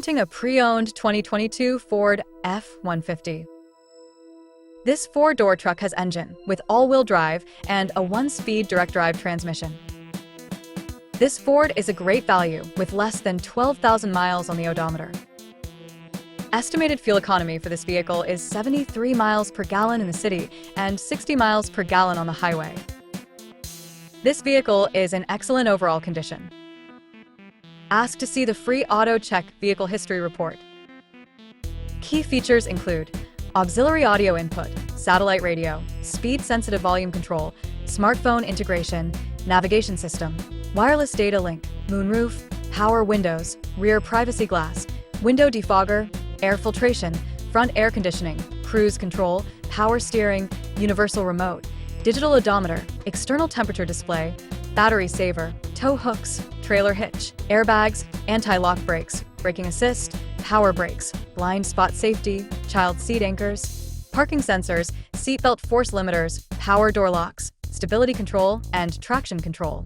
Presenting a pre-owned 2022 Ford F-150. This four-door truck has engine with all-wheel drive and a 1-speed direct-drive transmission. This Ford is a great value with less than 12,000 miles on the odometer. Estimated fuel economy for this vehicle is 73 miles per gallon in the city and 60 miles per gallon on the highway. This vehicle is in excellent overall condition. Ask to see the free Auto Check Vehicle History Report. Key features include auxiliary audio input, satellite radio, speed-sensitive volume control, smartphone integration, navigation system, wireless data link, moonroof, power windows, rear privacy glass, window defogger, air filtration, front air conditioning, cruise control, power steering, universal remote, digital odometer, external temperature display, battery saver, tow hooks, trailer hitch, airbags, anti-lock brakes, braking assist, power brakes, blind spot safety, child seat anchors, parking sensors, seatbelt force limiters, power door locks, stability control, and traction control.